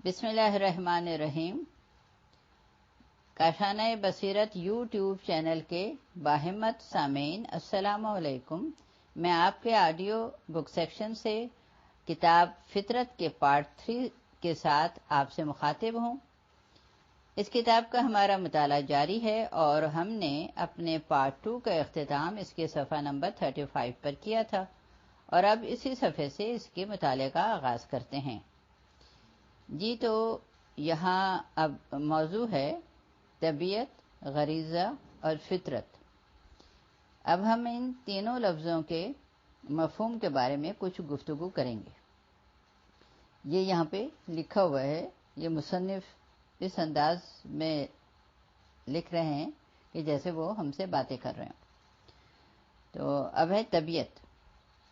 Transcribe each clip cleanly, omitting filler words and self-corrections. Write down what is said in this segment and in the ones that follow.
بسم اللہ الرحمن الرحیم۔ کاشانہ بصیرت یوٹیوب چینل کے باہمت سامعین السلام علیکم۔ میں آپ کے آڈیو بک سیکشن سے کتاب فطرت کے پارٹ 3 کے ساتھ آپ سے مخاطب ہوں۔ اس کتاب کا ہمارا مطالعہ جاری ہے اور ہم نے اپنے پارٹ 2 کا اختتام اس کے صفحہ نمبر 35 پر کیا تھا، اور اب اسی صفحے سے اس کے مطالعے کا آغاز کرتے ہیں۔ جی، تو یہاں اب موضوع ہے طبیعت، غریزہ اور فطرت۔ اب ہم ان تینوں لفظوں کے مفہوم کے بارے میں کچھ گفتگو کریں گے۔ یہ یہاں پہ لکھا ہوا ہے، یہ مصنف اس انداز میں لکھ رہے ہیں کہ جیسے وہ ہم سے باتیں کر رہے ہیں۔ تو اب ہے طبیعت۔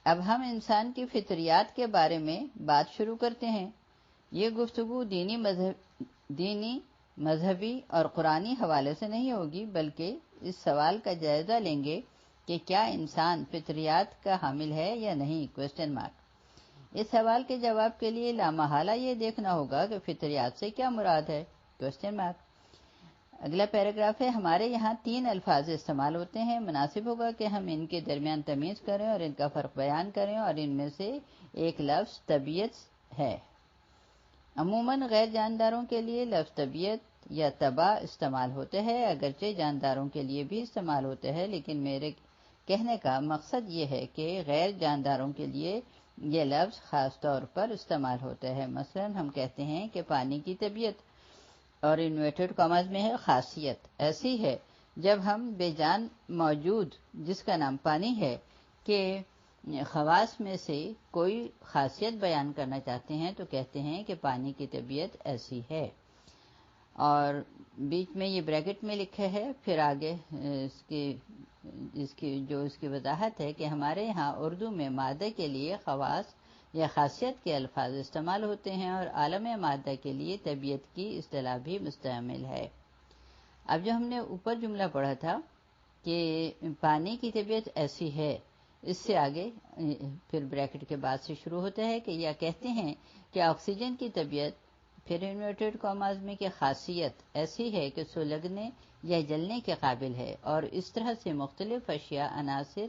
اب ہم انسان کی فطریات کے بارے میں بات شروع کرتے ہیں۔ یہ گفتگو دینی، مذہبی اور قرآنی حوالے سے نہیں ہوگی، بلکہ اس سوال کا جائزہ لیں گے کہ کیا انسان فطریات کا حامل ہے یا نہیں؟ اس سوال کے جواب کے لیے لامحالہ یہ دیکھنا ہوگا کہ فطریات سے کیا مراد ہے؟ اگلا پیراگراف ہے، ہمارے یہاں 3 الفاظ استعمال ہوتے ہیں، مناسب ہوگا کہ ہم ان کے درمیان تمیز کریں اور ان کا فرق بیان کریں، اور ان میں سے ایک لفظ طبیعت ہے۔ عموماً غیر جانداروں کے لیے لفظ طبیعت یا طبع استعمال ہوتے ہیں، اگرچہ جانداروں کے لیے بھی استعمال ہوتے ہیں، لیکن میرے کہنے کا مقصد یہ ہے کہ غیر جانداروں کے لیے یہ لفظ خاص طور پر استعمال ہوتا ہے۔ مثلا ہم کہتے ہیں کہ پانی کی طبیعت، اور انورٹڈ کاماز میں ہے خاصیت، ایسی ہے جب ہم بے جان موجود جس کا نام پانی ہے کہ خواص میں سے کوئی خاصیت بیان کرنا چاہتے ہیں تو کہتے ہیں کہ پانی کی طبیعت ایسی ہے۔ اور بیچ میں یہ بریکٹ میں لکھا ہے، پھر آگے اس کی وضاحت ہے کہ ہمارے ہاں اردو میں مادہ کے لیے خواص یا خاصیت کے الفاظ استعمال ہوتے ہیں، اور عالم مادہ کے لیے طبیعت کی اصطلاح بھی مستعمل ہے۔ اب جو ہم نے اوپر جملہ پڑھا تھا کہ پانی کی طبیعت ایسی ہے، اس سے آگے پھر بریکٹ کے بعد سے شروع ہوتا ہے کہ یا کہتے ہیں کہ آکسیجن کی طبیعت، پھر انورٹڈ کاماز میں کہ خاصیت ایسی ہے کہ سلگنے یا جلنے کے قابل ہے، اور اس طرح سے مختلف اشیاء عناصر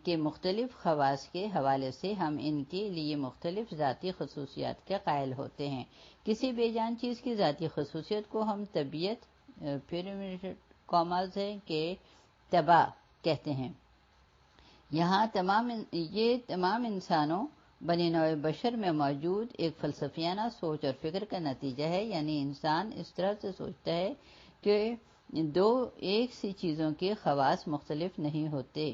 کے مختلف خواص کے حوالے سے ہم ان کے لیے مختلف ذاتی خصوصیات کے قائل ہوتے ہیں۔ کسی بے جان چیز کی ذاتی خصوصیت کو ہم طبیعت، پھر انورٹڈ کاماز ہے کہ طبع کہتے ہیں۔ یہ تمام انسانوں بنی نوع بشر میں موجود ایک فلسفیانہ سوچ اور فکر کا نتیجہ ہے، یعنی انسان اس طرح سے سوچتا ہے کہ دو ایک سی چیزوں کے خواص مختلف نہیں ہوتے۔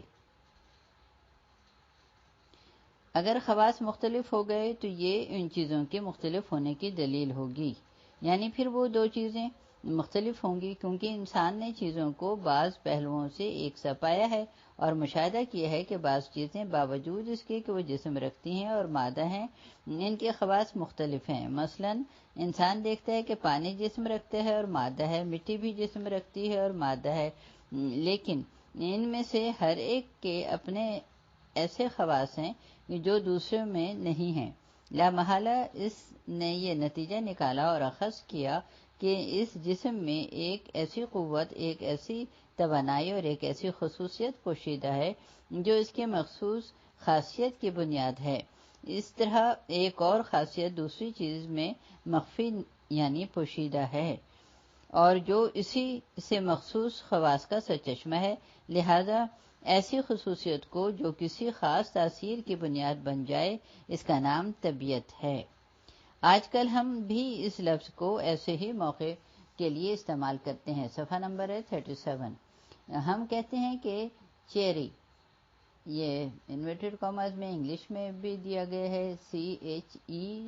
اگر خواص مختلف ہو گئے تو یہ ان چیزوں کے مختلف ہونے کی دلیل ہوگی، یعنی پھر وہ دو چیزیں مختلف ہوں گی، کیونکہ انسان نے چیزوں کو بعض پہلوؤں سے ایک سا پایا ہے اور مشاہدہ کیا ہے کہ بعض چیزیں باوجود اس کے کہ وہ جسم رکھتی ہیں اور مادہ ہیں، ان کے خواص مختلف ہیں۔ مثلا انسان دیکھتا ہے کہ پانی جسم رکھتا ہے اور مادہ ہے، مٹی بھی جسم رکھتی ہے اور مادہ ہے، لیکن ان میں سے ہر ایک کے اپنے ایسے خواص ہیں جو دوسروں میں نہیں ہیں۔ لامحالہ اس نے یہ نتیجہ نکالا اور اخذ کیا کہ اس جسم میں ایک ایسی قوت، ایک ایسی توانائی اور ایک ایسی خصوصیت پوشیدہ ہے جو اس کے مخصوص خاصیت کی بنیاد ہے۔ اس طرح ایک اور خاصیت دوسری چیز میں مخفی یعنی پوشیدہ ہے، اور جو اسی سے مخصوص خواص کا سرچشمہ ہے، لہذا ایسی خصوصیت کو جو کسی خاص تاثیر کی بنیاد بن جائے، اس کا نام طبیعت ہے۔ آج کل ہم بھی اس لفظ کو ایسے ہی موقع کے لیے استعمال کرتے ہیں۔ صفحہ نمبر ہے 37۔ ہم کہتے ہیں کہ چیری، یہ انورٹڈ کاماز میں انگلش میں بھی دیا گیا ہے CHERRY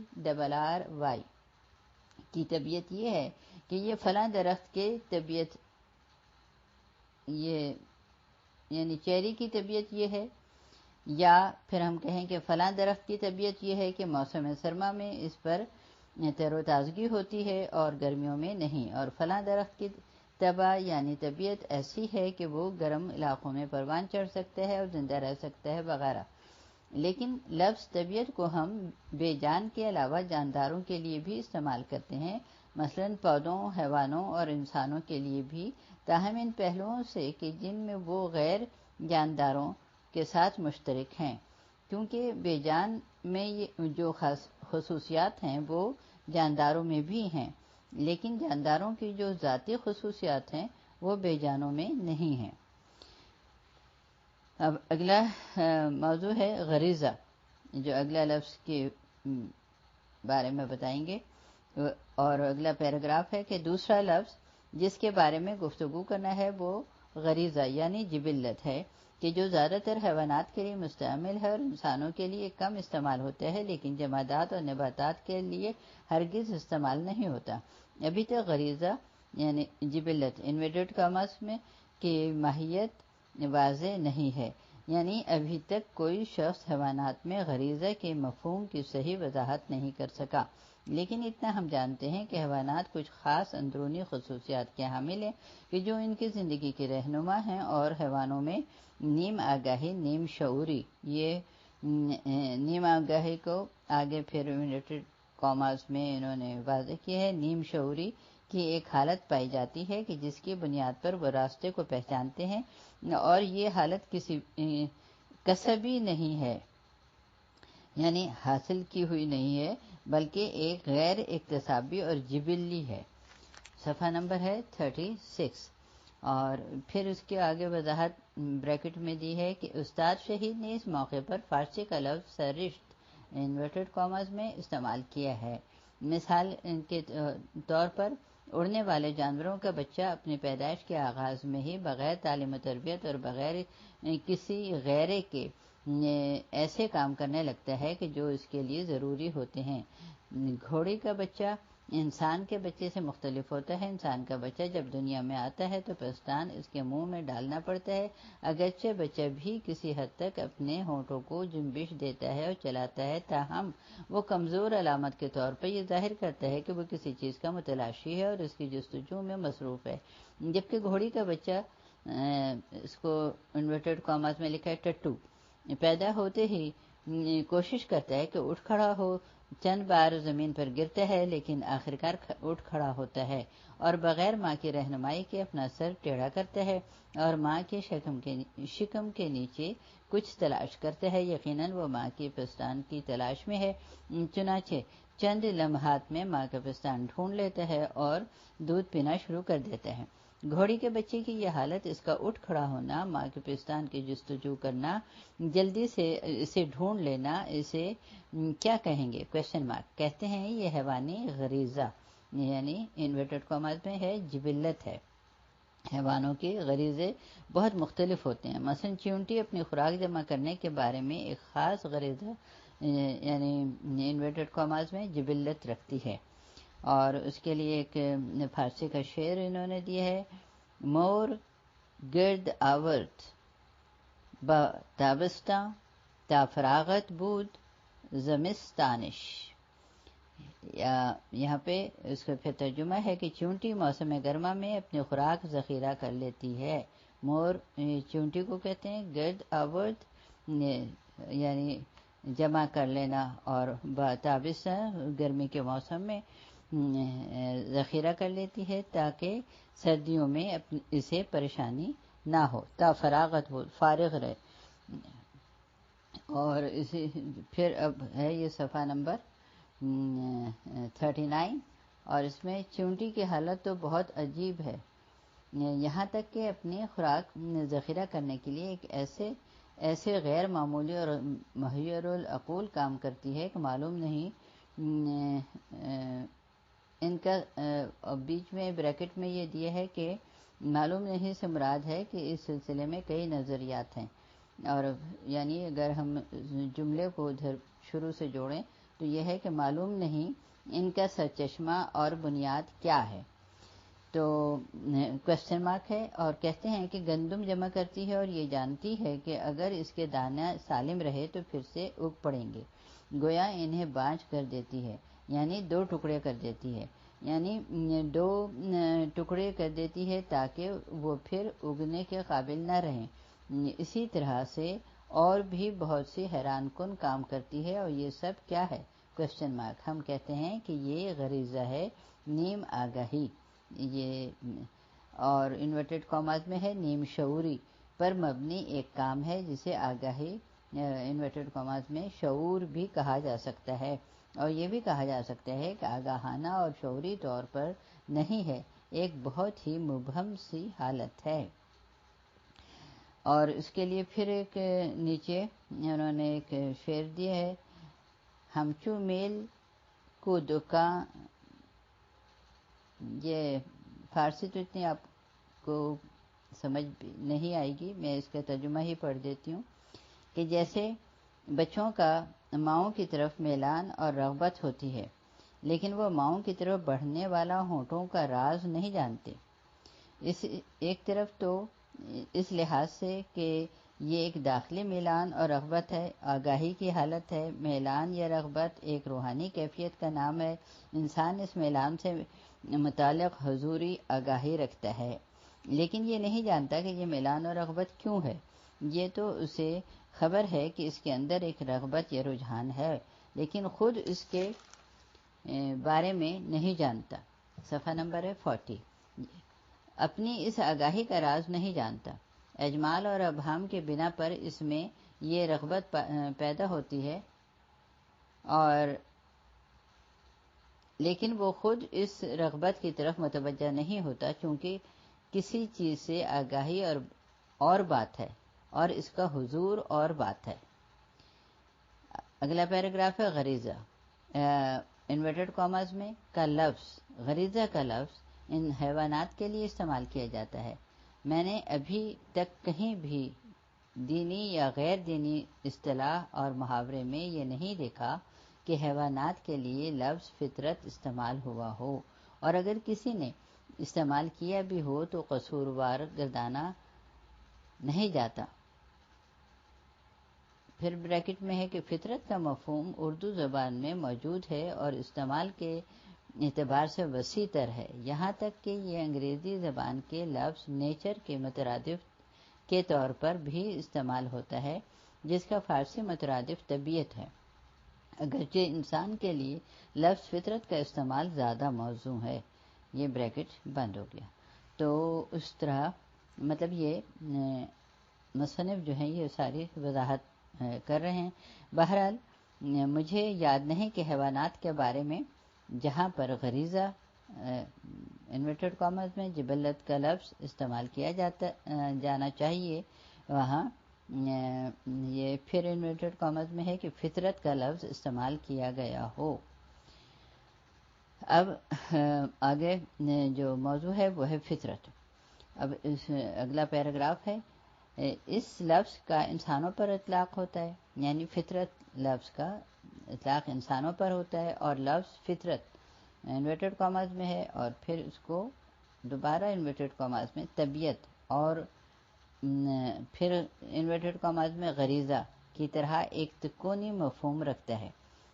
کی طبیعت یہ ہے کہ یہ فلاں درخت کے طبیعت، یہ یعنی چیری کی طبیعت یہ ہے، یا پھر ہم کہیں کہ فلاں درخت کی طبیعت یہ ہے کہ موسم سرما میں اس پر تر و تازگی ہوتی ہے اور گرمیوں میں نہیں، اور فلاں درخت کی طبع یعنی طبیعت ایسی ہے کہ وہ گرم علاقوں میں پروان چڑھ سکتا ہے اور زندہ رہ سکتا ہے وغیرہ۔ لیکن لفظ طبیعت کو ہم بے جان کے علاوہ جانداروں کے لیے بھی استعمال کرتے ہیں، مثلا پودوں، حیوانوں اور انسانوں کے لیے بھی، تاہم ان پہلوؤں سے کہ جن میں وہ غیر جانداروں کے ساتھ مشترک ہیں، کیونکہ بے جان میں جو خصوصیات ہیں وہ جانداروں میں بھی ہیں، لیکن جانداروں کی جو ذاتی خصوصیات ہیں وہ بے جانوں میں نہیں ہیں۔ اب اگلا موضوع ہے غریزہ، جو اگلا لفظ کے بارے میں بتائیں گے، اور اگلا پیراگراف ہے کہ دوسرا لفظ جس کے بارے میں گفتگو کرنا ہے وہ غریزہ یعنی جبلت ہے، کہ جو زیادہ تر حیوانات کے لیے مستعمل ہے اور انسانوں کے لیے کم استعمال ہوتا ہے، لیکن جمادات اور نباتات کے لیے ہرگز استعمال نہیں ہوتا۔ ابھی تک غریزہ یعنی جبلت انورٹڈ کاماس میں کی ماہیت واضح نہیں ہے، یعنی ابھی تک کوئی شخص حیوانات میں غریزہ کے مفہوم کی صحیح وضاحت نہیں کر سکا، لیکن اتنا ہم جانتے ہیں کہ حیوانات کچھ خاص اندرونی خصوصیات کے حامل ہیں کہ جو ان کی زندگی کے رہنما ہیں، اور حیوانوں میں نیم آگاہی، نیم شعوری، یہ نیم آگاہی کو آگے پھر انورٹڈ کاماز میں انہوں نے واضح کیا ہے، نیم شعوری کی ایک حالت پائی جاتی ہے کہ جس کی بنیاد پر وہ راستے کو پہچانتے ہیں، اور یہ حالت کسی کسبی نہیں ہے، یعنی حاصل کی ہوئی نہیں ہے، بلکہ ایک غیر اکتسابی اور جبلی ہے۔ صفحہ نمبر ہے 36، اور پھر اس کے آگے وضاحت بریکٹ میں دی ہے کہ استاد شہید نے اس موقع پر فارسی کا لفظ سرشت انورٹڈ کاماز میں استعمال کیا ہے۔ مثال کے طور پر اڑنے والے جانوروں کا بچہ اپنی پیدائش کے آغاز میں ہی بغیر تعلیم و تربیت اور بغیر کسی غیرے کے ایسے کام کرنے لگتا ہے کہ جو اس کے لیے ضروری ہوتے ہیں۔ گھوڑی کا بچہ انسان کے بچے سے مختلف ہوتا ہے۔ انسان کا بچہ جب دنیا میں آتا ہے تو پستان اس کے منہ میں ڈالنا پڑتا ہے، اگرچہ بچہ بھی کسی حد تک اپنے ہونٹوں کو جنبش دیتا ہے اور چلاتا ہے، تاہم وہ کمزور علامت کے طور پر یہ ظاہر کرتا ہے کہ وہ کسی چیز کا متلاشی ہے اور اس کی جستجو میں مصروف ہے، جبکہ گھوڑی کا بچہ اس کو انورٹڈ کاماز میں لکھا ہے ٹٹو، پیدا ہوتے ہی کوشش کرتا ہے کہ اٹھ کھڑا ہو، چند بار زمین پر گرتا ہے لیکن آخرکار اٹھ کھڑا ہوتا ہے اور بغیر ماں کی رہنمائی کے اپنا سر ٹیڑھا کرتا ہے اور ماں کے شکم کے نیچے کچھ تلاش کرتا ہے۔ یقیناً وہ ماں کی پستان کی تلاش میں ہے، چنانچہ چند لمحات میں ماں کا پستان ڈھونڈ لیتا ہے اور دودھ پینا شروع کر دیتا ہے۔ گھوڑی کے بچے کی یہ حالت، اس کا اٹھ کھڑا ہونا، ماں کے پستان کی جستجو کرنا، جلدی سے اسے ڈھونڈ لینا، اسے کیا کہیں گے؟ Question mark. کہتے ہیں یہ حیوانی غریزہ یعنی انورٹڈ کاماز میں ہے، جبلت ہے۔ حیوانوں کے غریزے بہت مختلف ہوتے ہیں، مثلا چیونٹی اپنی خوراک جمع کرنے کے بارے میں ایک خاص غریزہ یعنی انورٹڈ کاماز میں جبلت رکھتی ہے، اور اس کے لیے ایک فارسی کا شعر انہوں نے دیا ہے، مور گرد آورد با تابستاں تا فراغت بود زمستانش۔ یہاں پہ اس کا پھر ترجمہ ہے کہ چونٹی موسم گرما میں اپنی خوراک ذخیرہ کر لیتی ہے۔ مور چونٹی کو کہتے ہیں، گرد آورد یعنی جمع کر لینا، اور تابستاں گرمی کے موسم میں ذخیرہ کر لیتی ہے تاکہ سردیوں میں اسے پریشانی نہ ہو، تا فراغت ہو، فارغ رہے۔ اور اسی پھر اب ہے یہ صفحہ نمبر 39، اور اس میں چونٹی کی حالت تو بہت عجیب ہے، یہاں تک کہ اپنی خوراک ذخیرہ کرنے کے لیے ایک ایسے غیر معمولی اور محیر العقول کام کرتی ہے کہ معلوم نہیں ان کا بیچ میں بریکٹ میں یہ دیا ہے کہ معلوم نہیں سے مراد ہے کہ اس سلسلے میں کئی نظریات ہیں، اور یعنی اگر ہم جملے کو ادھر شروع سے جوڑیں تو یہ ہے کہ معلوم نہیں ان کا سرچشمہ اور بنیاد کیا ہے، تو کویسچن مارک ہے۔ اور کہتے ہیں کہ گندم جمع کرتی ہے اور یہ جانتی ہے کہ اگر اس کے دانا سالم رہے تو پھر سے اگ پڑیں گے، گویا انہیں بانجھ کر دیتی ہے، یعنی دو ٹکڑے کر دیتی ہے، یعنی دو ٹکڑے کر دیتی ہے تاکہ وہ پھر اگنے کے قابل نہ رہیں۔ اسی طرح سے اور بھی بہت سی حیران کن کام کرتی ہے، اور یہ سب کیا ہے؟ Question mark. ہم کہتے ہیں کہ یہ غریزہ ہے، نیم آگاہی، یہ اور انورٹڈ کاماز میں ہے نیم شعوری پر مبنی ایک کام ہے جسے آگاہی انورٹڈ کاماز میں شعور بھی کہا جا سکتا ہے، اور یہ بھی کہا جا سکتا ہے کہ آگاہانہ اور شعوری طور پر نہیں ہے، ایک بہت ہی مبہم سی حالت ہے۔ اور اس کے لیے پھر ایک نیچے انہوں نے ایک شعر دیا ہے، ہمچو میل کو دکان، یہ فارسی تو اتنی آپ کو سمجھ نہیں آئے گی، میں اس کا ترجمہ ہی پڑھ دیتی ہوں کہ جیسے بچوں کا ماؤں کی طرف میلان اور رغبت ہوتی ہے، لیکن وہ ماؤں کی طرف بڑھنے والا ہونٹوں کا راز نہیں جانتے، اس ایک طرف تو اس لحاظ سے کہ یہ ایک داخلی میلان اور رغبت ہے، آگاہی کی حالت ہے۔ میلان یا رغبت ایک روحانی کیفیت کا نام ہے، انسان اس میلان سے متعلق حضوری آگاہی رکھتا ہے، لیکن یہ نہیں جانتا کہ یہ میلان اور رغبت کیوں ہے۔ یہ تو اسے خبر ہے کہ اس کے اندر ایک رغبت یا رجحان ہے، لیکن خود اس کے بارے میں نہیں جانتا۔ صفحہ نمبر ہے 40۔ اپنی اس آگاہی کا راز نہیں جانتا، اجمال اور ابہام کے بنا پر اس میں یہ رغبت پیدا ہوتی ہے، اور لیکن وہ خود اس رغبت کی طرف متوجہ نہیں ہوتا، چونکہ کسی چیز سے آگاہی اور بات ہے اور اس کا حضور اور بات ہے۔ اگلا پیراگراف ہے غریزہ، انورٹڈ کاماز میں کا لفظ، غریزہ کا لفظ ان حیوانات کے لیے استعمال کیا جاتا ہے۔ میں نے ابھی تک کہیں بھی دینی یا غیر دینی اصطلاح اور محاورے میں یہ نہیں دیکھا کہ حیوانات کے لیے لفظ فطرت استعمال ہوا ہو، اور اگر کسی نے استعمال کیا بھی ہو تو قصوروار گردانا نہیں جاتا۔ پھر بریکٹ میں ہے کہ فطرت کا مفہوم اردو زبان میں موجود ہے اور استعمال کے اعتبار سے وسیع تر ہے، یہاں تک کہ یہ انگریزی زبان کے لفظ نیچر کے مترادف کے طور پر بھی استعمال ہوتا ہے، جس کا فارسی مترادف طبیعت ہے، اگرچہ انسان کے لیے لفظ فطرت کا استعمال زیادہ موزوں ہے۔ یہ بریکٹ بند ہو گیا۔ تو اس طرح مطلب یہ مصنف جو ہیں یہ ساری وضاحت کر رہے ہیں۔ بہرحال مجھے یاد نہیں کہ حیوانات کے بارے میں جہاں پر غریزہ انورٹڈ کاماز میں جبلت کا لفظ استعمال کیا جانا چاہیے، وہاں یہ پھر انورٹڈ کاماز میں ہے کہ فطرت کا لفظ استعمال کیا گیا ہو۔ اب آگے جو موضوع ہے وہ ہے فطرت۔ اب اگلا پیراگراف ہے، اس لفظ کا انسانوں پر اطلاق ہوتا ہے، یعنی فطرت لفظ کا اطلاق انسانوں پر ہوتا ہے، اور لفظ فطرت انورٹڈ کاماز میں ہے، اور پھر اس کو دوبارہ انورٹڈ کاماز میں طبیعت اور پھر انورٹڈ کاماز میں غریزہ کی طرح ایک تکونی مفہوم رکھتا ہے،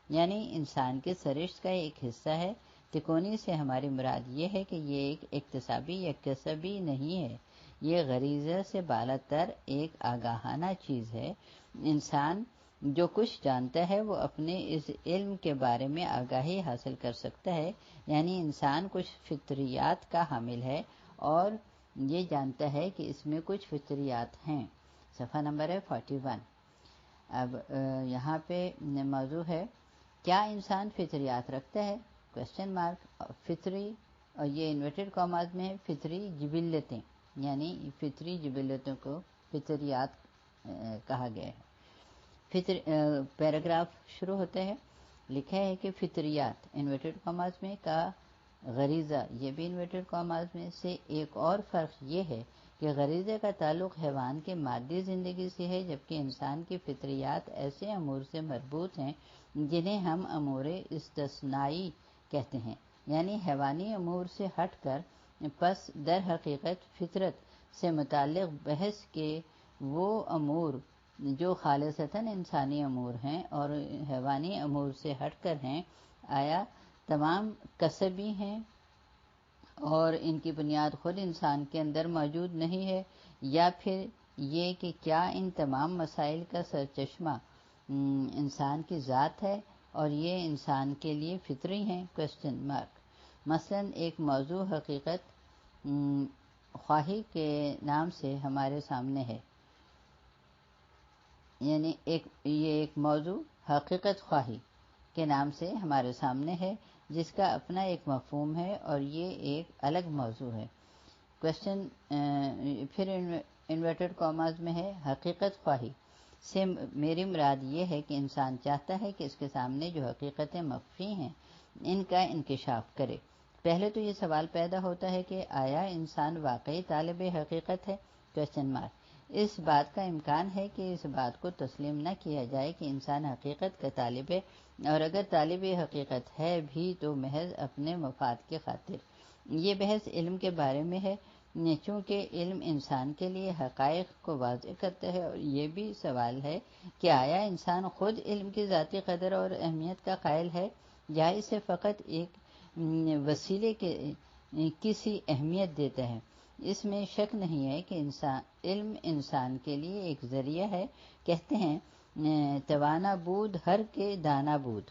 یعنی انسان کے سرشت کا ایک حصہ ہے۔ تکونی سے ہماری مراد یہ ہے کہ یہ ایک اکتسابی یا کسبی نہیں ہے، یہ غریزہ سے بالاتر ایک آگاہانہ چیز ہے۔ انسان جو کچھ جانتا ہے وہ اپنے اس علم کے بارے میں آگاہی حاصل کر سکتا ہے، یعنی انسان کچھ فطریات کا حامل ہے اور یہ جانتا ہے کہ اس میں کچھ فطریات ہیں۔ صفحہ نمبر ہے 41۔ اب یہاں پہ موضوع ہے، کیا انسان فطریات رکھتا ہے؟ Question mark. فطری، اور یہ انورٹڈ کاماز میں ہے، فطری جبلتیں، یعنی فطری جبلتوں کو فطریات کہا گیا ہے۔ پیراگراف شروع ہوتا ہے، لکھا ہے کہ فطریات انورٹڈ کاماز میں کا غریزہ، یہ بھی انورٹڈ کاماز میں سے ایک اور فرق یہ ہے کہ غریزے کا تعلق حیوان کے مادی زندگی سے ہے، جبکہ انسان کی فطریات ایسے امور سے مربوط ہیں جنہیں ہم امور استثنائی کہتے ہیں، یعنی حیوانی امور سے ہٹ کر۔ پس در حقیقت فطرت سے متعلق بحث کے وہ امور جو خالصتاً انسانی امور ہیں اور حیوانی امور سے ہٹ کر ہیں، آیا تمام کسبی ہیں اور ان کی بنیاد خود انسان کے اندر موجود نہیں ہے، یا پھر یہ کہ کیا ان تمام مسائل کا سرچشمہ انسان کی ذات ہے اور یہ انسان کے لیے فطری ہیں؟ مثلا ایک موضوع حقیقت خواہی کے نام سے ہمارے سامنے ہے، یعنی یہ ایک موضوع حقیقت خواہی کے نام سے ہمارے سامنے ہے جس کا اپنا ایک مفہوم ہے اور یہ ایک الگ موضوع ہے۔ پھر انورٹڈ کاماز میں ہے حقیقت خواہی سے میری مراد یہ ہے کہ انسان چاہتا ہے کہ اس کے سامنے جو حقیقتیں مخفی ہیں ان کا انکشاف کرے۔ پہلے تو یہ سوال پیدا ہوتا ہے کہ آیا انسان واقعی طالب حقیقت ہے؟ اس بات کا امکان ہے کہ اس بات کو تسلیم نہ کیا جائے کہ انسان حقیقت کا طالب ہے، اور اگر طالب حقیقت ہے بھی تو محض اپنے مفاد کی خاطر۔ یہ بحث علم کے بارے میں ہے، چونکہ علم انسان کے لیے حقائق کو واضح کرتا ہے، اور یہ بھی سوال ہے کہ آیا انسان خود علم کی ذاتی قدر اور اہمیت کا قائل ہے یا اسے فقط ایک وسیلے کی سی اہمیت دیتا ہے۔ اس میں شک نہیں ہے کہ علم انسان کے لیے ایک ذریعہ ہے۔ کہتے ہیں توانا بود ہر کے دانا بود،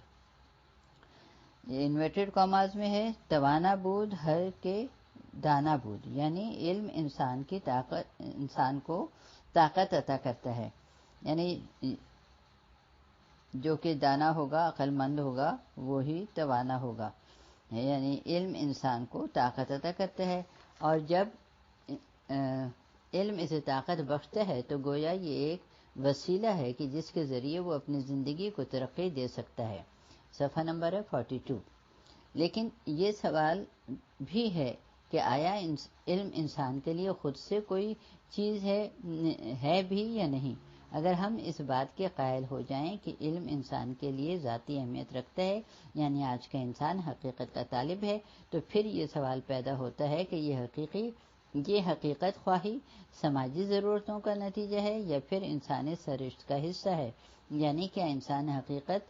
انورٹڈ کاماز میں ہے توانا بود ہر کے دانا بود، یعنی علم انسان کو طاقت عطا کرتا ہے، یعنی جو کہ دانا ہوگا، عقل مند ہوگا، وہی توانا ہوگا، یعنی علم انسان کو طاقت عطا کرتا ہے، اور جب علم اسے طاقت بخشتا ہے تو گویا یہ ایک وسیلہ ہے کہ جس کے ذریعے وہ اپنی زندگی کو ترقی دے سکتا ہے۔ صفحہ نمبر ہے 42۔ لیکن یہ سوال بھی ہے کہ آیا علم انسان کے لیے خود سے کوئی چیز ہے بھی یا نہیں؟ اگر ہم اس بات کے قائل ہو جائیں کہ علم انسان کے لیے ذاتی اہمیت رکھتا ہے، یعنی آج کا انسان حقیقت کا طالب ہے، تو پھر یہ سوال پیدا ہوتا ہے کہ یہ حقیقت خواہی سماجی ضرورتوں کا نتیجہ ہے یا پھر انسانی سرشت کا حصہ ہے؟ یعنی کیا انسان حقیقت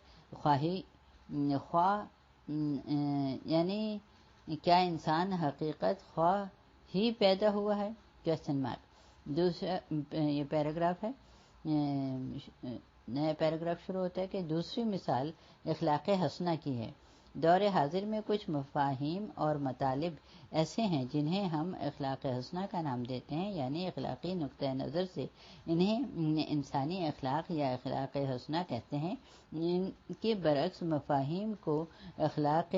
خواہ ہی پیدا ہوا ہے؟ دوسرا یہ پیراگراف ہے، نیا پیراگراف شروع ہوتا ہے کہ دوسری مثال اخلاق حسنہ کی ہے۔ دور حاضر میں کچھ مفاہیم اور مطالب ایسے ہیں جنہیں ہم اخلاق حسنہ کا نام دیتے ہیں، یعنی اخلاقی نقطہ نظر سے انہیں انسانی اخلاق یا اخلاق حسنہ کہتے ہیں۔ ان کے برعکس مفاہیم کو اخلاق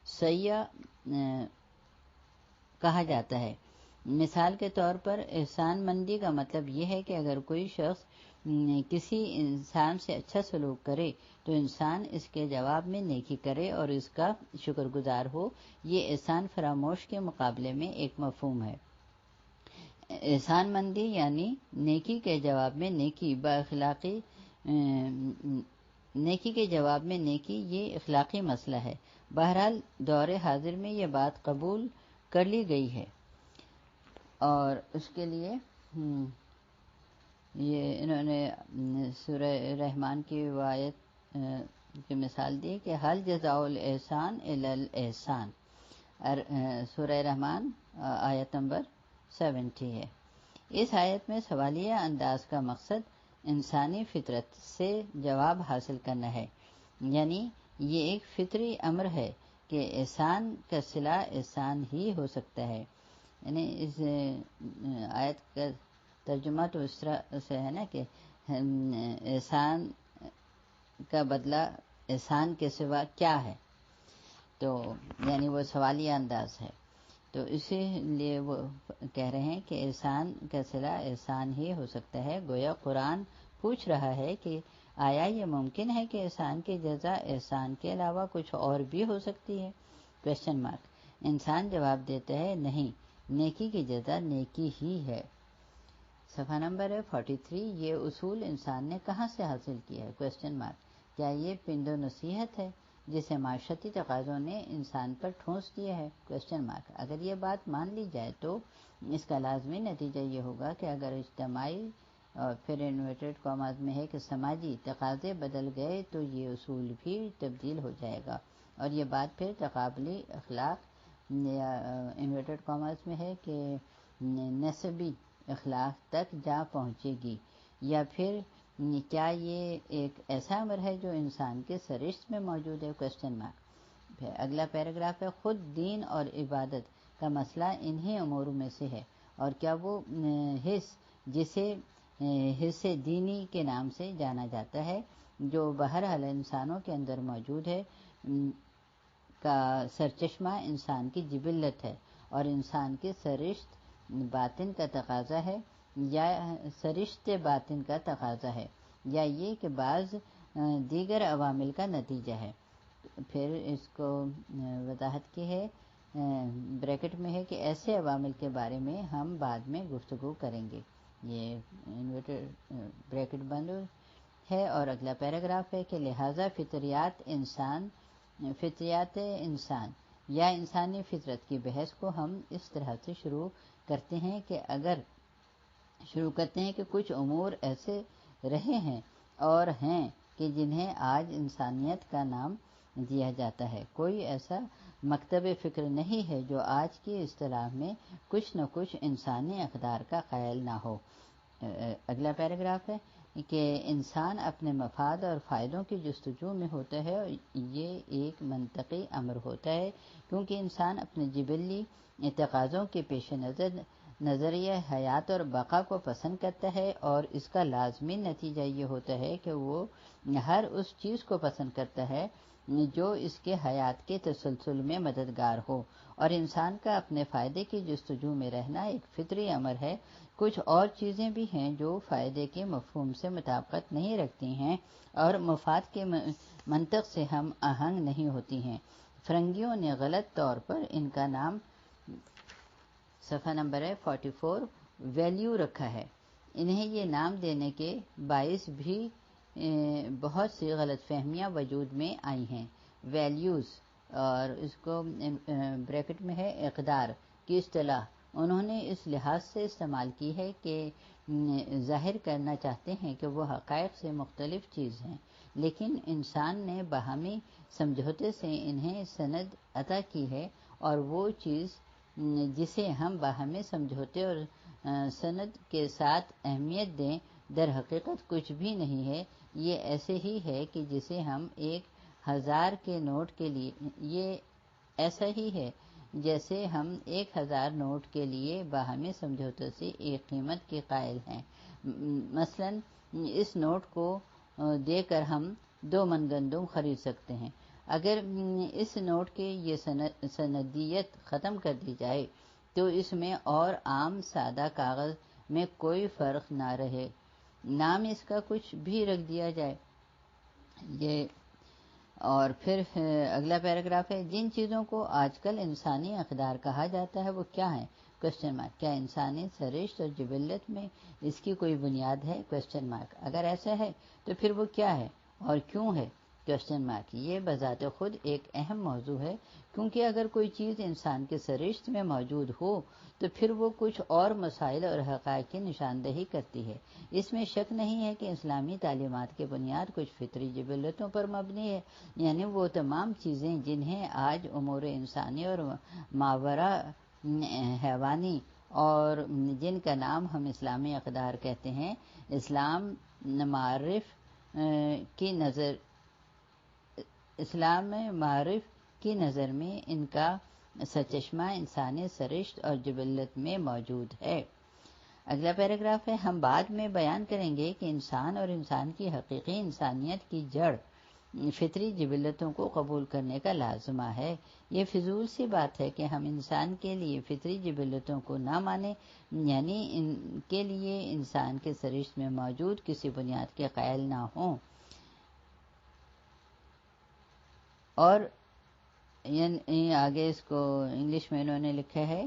سیئہ کہا جاتا ہے۔ مثال کے طور پر احسان مندی کا مطلب یہ ہے کہ اگر کوئی شخص کسی انسان سے اچھا سلوک کرے تو انسان اس کے جواب میں نیکی کرے اور اس کا شکر گزار ہو۔ یہ احسان فراموش کے مقابلے میں ایک مفہوم ہے۔ احسان مندی یعنی نیکی کے جواب میں نیکی، یہ اخلاقی مسئلہ ہے۔ بہرحال دور حاضر میں یہ بات قبول کر لی گئی ہے، اور اس کے لیے یہ انہوں نے سورہ رحمان کی آیت کی مثال دی کہ حل جزاء الاحسان الا الاحسان، سورہ رحمان آیت نمبر 70 ہے۔ اس آیت میں سوالیہ انداز کا مقصد انسانی فطرت سے جواب حاصل کرنا ہے، یعنی یہ ایک فطری امر ہے کہ احسان کا صلہ احسان ہی ہو سکتا ہے۔ یعنی اس آیت کا ترجمہ تو اس طرح سے ہے نا کہ احسان کا بدلہ احسان کے سوا کیا ہے، تو یعنی وہ سوالیہ انداز ہے، تو اسی لیے وہ کہہ رہے ہیں کہ احسان کا صلہ احسان ہی ہو سکتا ہے۔ گویا قرآن پوچھ رہا ہے کہ آیا یہ ممکن ہے کہ احسان کی جزا احسان کے علاوہ کچھ اور بھی ہو سکتی ہے؟ انسان جواب دیتا ہے نہیں، نیکی کی جزا نیکی ہی ہے۔ صفحہ نمبر ہے 43۔ یہ اصول انسان نے کہاں سے حاصل کیا ہے؟ کیا یہ پند و نصیحت ہے جسے معاشرتی تقاضوں نے انسان پر ٹھونس دیا ہے؟ اگر یہ بات مان لی جائے تو اس کا لازمی نتیجہ یہ ہوگا کہ اگر اجتماعی اور پھر انورٹڈ کاماز میں ہے کہ سماجی تقاضے بدل گئے تو یہ اصول بھی تبدیل ہو جائے گا، اور یہ بات پھر تقابلی اخلاق یا انورٹڈ کامرس میں ہے کہ نسبی اخلاق تک جا پہنچے گی، یا پھر کیا یہ ایک ایسا امر ہے جو انسان کے سرشت میں موجود ہے؟ Question mark. پھر اگلا پیراگراف ہے، خود دین اور عبادت کا مسئلہ انہی امور میں سے ہے، اور کیا وہ حص جسے حص دینی کے نام سے جانا جاتا ہے، جو بہرحال انسانوں کے اندر موجود ہے، کا سرچشمہ انسان کی جبلت ہے اور انسان کے سرشت باطن کا تقاضا ہے، یا سرشت باطن کا تقاضا ہے، یا یہ کہ بعض دیگر عوامل کا نتیجہ ہے۔ پھر اس کو وضاحت کی ہے بریکٹ میں ہے کہ ایسے عوامل کے بارے میں ہم بعد میں گفتگو کریں گے۔ یہ انورٹڈ بریکٹ بند ہے، اور اگلا پیراگراف ہے کہ لہذا فطریات انسان یا انسانی فطرت کی بحث کو ہم اس طرح سے شروع کرتے ہیں کہ کچھ امور ایسے رہے ہیں اور ہیں کہ جنہیں آج انسانیت کا نام دیا جاتا ہے۔ کوئی ایسا مکتب فکر نہیں ہے جو آج کی اصطلاح میں کچھ نہ کچھ انسانی اقدار کا قائل نہ ہو۔ اگلا پیراگراف ہے کہ انسان اپنے مفاد اور فائدوں کی جستجو میں ہوتا ہے، اور یہ ایک منطقی امر ہوتا ہے کیونکہ انسان اپنے جبلی تقاضوں کے پیش نظر نظریہ حیات اور بقا کو پسند کرتا ہے، اور اس کا لازمی نتیجہ یہ ہوتا ہے کہ وہ ہر اس چیز کو پسند کرتا ہے جو اس کے حیات کے تسلسل میں مددگار ہو، اور انسان کا اپنے فائدے کی جستجو میں رہنا ایک فطری امر ہے۔ کچھ اور چیزیں بھی ہیں جو فائدے کے مفہوم سے مطابقت نہیں رکھتی ہیں اور مفاد کے منطق سے ہم آہنگ نہیں ہوتی ہیں۔ فرنگیوں نے غلط طور پر ان کا نام، صفحہ نمبر ہے 44، ویلیو رکھا ہے۔ انہیں یہ نام دینے کے باعث بھی بہت سی غلط فہمیاں وجود میں آئی ہیں۔ ویلیوز، اور اس کو بریکٹ میں ہے اقدار کی اصطلاح انہوں نے اس لحاظ سے استعمال کی ہے کہ ظاہر کرنا چاہتے ہیں کہ وہ حقائق سے مختلف چیز ہیں، لیکن انسان نے باہمی سمجھوتے سے انہیں سند عطا کی ہے، اور وہ چیز جسے ہم باہمی سمجھوتے اور سند کے ساتھ اہمیت دیں در حقیقت کچھ بھی نہیں ہے۔ یہ ایسے ہی ہے کہ جسے ہم 1000 کے نوٹ کے لیے، یہ ایسا ہی ہے جیسے ہم 1000 نوٹ کے لیے باہمی سمجھوتے سے ایک قیمت کے قائل ہیں۔ مثلا اس نوٹ کو دے کر ہم 2 من گندم خرید سکتے ہیں۔ اگر اس نوٹ کی یہ سندیت ختم کر دی جائے تو اس میں اور عام سادہ کاغذ میں کوئی فرق نہ رہے، نام اس کا کچھ بھی رکھ دیا جائے۔ یہ اور پھر اگلا پیراگراف ہے، جن چیزوں کو آج کل انسانی اقدار کہا جاتا ہے وہ کیا ہیں؟ Question mark. کیا انسانی سرشت اور جبلت میں اس کی کوئی بنیاد ہے؟ Question mark. اگر ایسا ہے تو پھر وہ کیا ہے اور کیوں ہے؟ Question mark. یہ بذات خود ایک اہم موضوع ہے، کیونکہ اگر کوئی چیز انسان کے سرشت میں موجود ہو تو پھر وہ کچھ اور مسائل اور حقائق کی نشاندہی کرتی ہے۔ اس میں شک نہیں ہے کہ اسلامی تعلیمات کی بنیاد کچھ فطری جبلتوں پر مبنی ہے، یعنی وہ تمام چیزیں جنہیں آج امور انسانی اور ماورا حیوانی اور جن کا نام ہم اسلامی اقدار کہتے ہیں، اسلام معرف کی نظر میں ان کا سرچشمہ انسانی سرشت اور جبلت میں موجود ہے۔ اگلا پیراگراف ہے، ہم بعد میں بیان کریں گے کہ انسان اور انسان کی حقیقی انسانیت کی جڑ فطری جبلتوں کو قبول کرنے کا لازمہ ہے۔ یہ فضول سی بات ہے کہ ہم انسان کے لیے فطری جبلتوں کو نہ مانیں، یعنی ان کے لیے انسان کے سرشت میں موجود کسی بنیاد کے قائل نہ ہوں، اور آگے اس کو انگلش میں انہوں نے لکھا ہے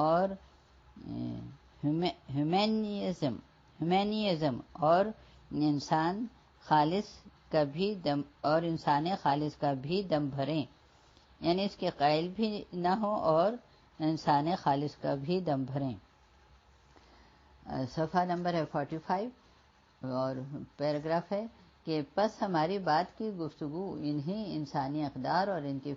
اور ہیومینزم اور انسان خالص کا بھی دم بھریں، یعنی اس کے قائل بھی نہ ہو اور انسان خالص کا بھی دم بھریں۔ صفحہ نمبر ہے 45، اور پیراگراف ہے کہ پس ہماری بات کی گفتگو انہی انسانی اقدار اور ان کی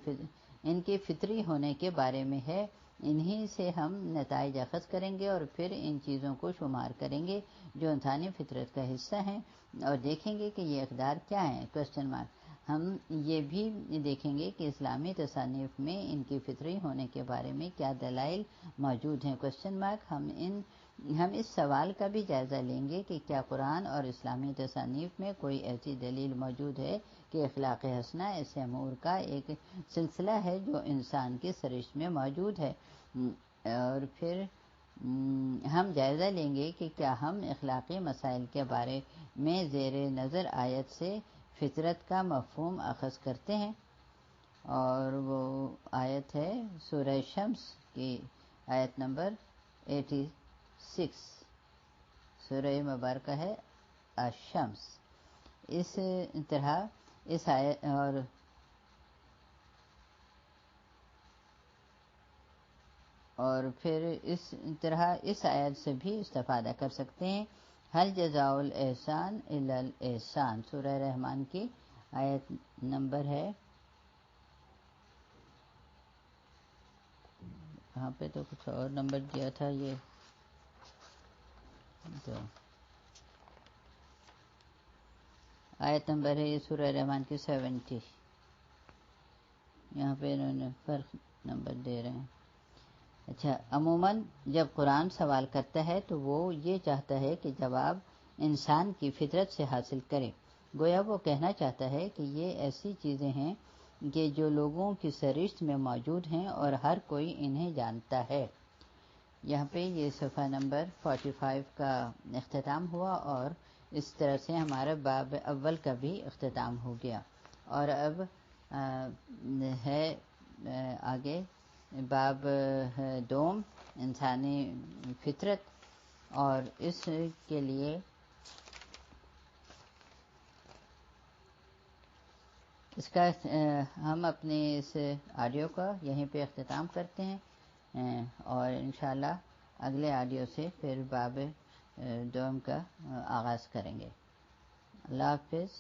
ان کے فطری ہونے کے بارے میں ہے، انہی سے ہم نتائج اخذ کریں گے اور پھر ان چیزوں کو شمار کریں گے جو انسانی فطرت کا حصہ ہیں اور دیکھیں گے کہ یہ اقدار کیا ہیں کوشچن مارک۔ ہم یہ بھی دیکھیں گے کہ اسلامی تصانیف میں ان کی فطری ہونے کے بارے میں کیا دلائل موجود ہیں کوشچن مارک۔ ہم اس سوال کا بھی جائزہ لیں گے کہ کیا قرآن اور اسلامی تصانیف میں کوئی ایسی دلیل موجود ہے کہ اخلاق حسنہ اس امور کا ایک سلسلہ ہے جو انسان کی سرشت میں موجود ہے، اور پھر ہم جائزہ لیں گے کہ کیا ہم اخلاقی مسائل کے بارے میں زیر نظر آیت سے فطرت کا مفہوم اخذ کرتے ہیں، اور وہ آیت ہے سورہ شمس کی آیت نمبر 86، سورہ مبارکہ ہے الشمس۔ اس طرح اس آیت اور پھر اس طرح اس آیت سے بھی استفادہ کر سکتے ہیں، حل جزاء الاحسان الا الاحسان، سورہ رحمان کی آیت نمبر ہے، یہاں پہ تو کچھ اور نمبر دیا تھا، یہ تو آیت نمبر ہے یہ سورہ رحمان کی 70، یہاں پہ انہوں نے فرق نمبر دے رہے ہیں۔ اچھا، عموماً جب قرآن سوال کرتا ہے تو وہ یہ چاہتا ہے کہ جواب انسان کی فطرت سے حاصل کرے، گویا وہ کہنا چاہتا ہے کہ یہ ایسی چیزیں ہیں کہ جو لوگوں کی سرشت میں موجود ہیں اور ہر کوئی انہیں جانتا ہے۔ یہاں پہ یہ صفحہ نمبر 45 کا اختتام ہوا اور اس طرح سے ہمارا باب اول کا بھی اختتام ہو گیا، اور اب ہے آگے باب دوم انسانی فطرت، اور اس کے لیے اس کا ہم اپنے اس آڈیو کا یہیں پہ اختتام کرتے ہیں، اور انشاءاللہ اگلے آڈیو سے پھر باب دوم کا آغاز کریں گے۔ اللہ حافظ۔